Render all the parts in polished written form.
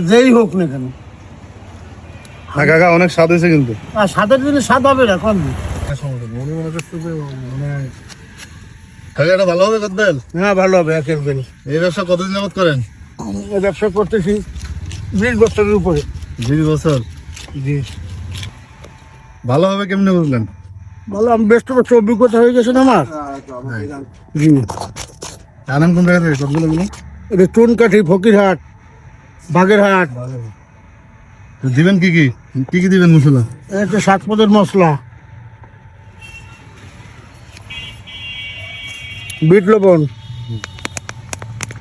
যেই হোক না কেন। না কাকা অনেক স্বাদ হয়েছে কিন্তু। আর স্বাদের দিনে স্বাদ হবে না কম। কাকা এটা ভালো হবে কদ্দাল? হ্যাঁ ভালো হবে একের বেল। এই ব্যবসা কতদিন যাবত করেন? এই ব্যবসা করতেছি 20 বছরের উপরে। 20 বছর। জি। ভালো হবে কেমনে বুঝলেন? বলো আমি বেশ তো অভিজ্ঞতা হয়ে গেছে না আমার। জি। আনাম কোন জায়গা থেকে সবগুলো গুলো? এটা চুনকাঠি, ফকিরহাট, বাগেরহাট। তো দিবেন কি কি? কি কি দিবেন মশলা? একটা 7 পদের মশলা, বিট লবণ,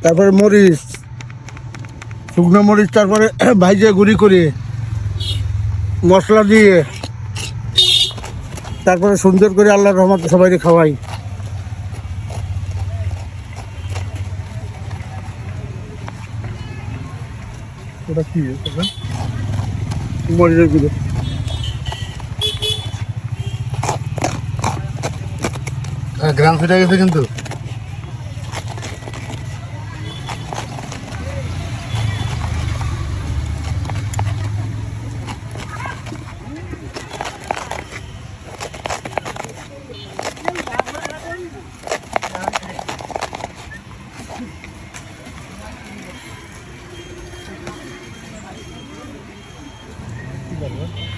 তারপরে মরিচ, শুকনো মরিচ, তারপরে ভাইজে গুঁড়ি করে মশলা দিয়ে তারপরে সুন্দর করে আল্লাহর রহমতে সবাইকে খাওয়াই। ওটা কি? মরিচের গুঁড়ো। গ্রাম ফিরে গেছে কিন্তু।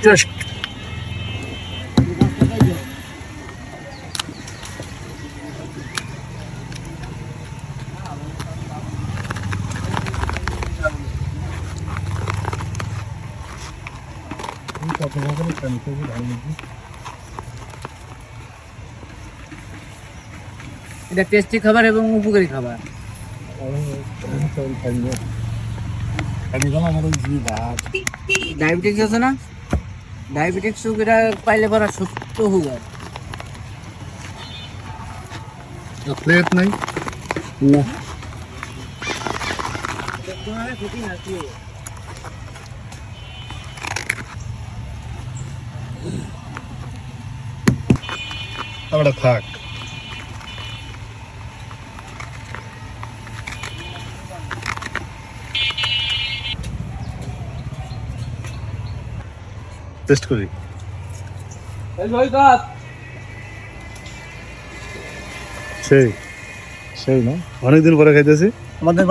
টেস্ট। এটা টেস্টি খাবার এবং উপকারী খাবার। ডায়াবেটিক্স আছে না, ডায়াবেটিক্স রোগীরা পাইলে পরা সত্য হুগার। প্লেট নাই না আমরা থাক। টেস্ট করি। সেই সেই না, অনেকদিন পরে খাইতেছি। আমাদের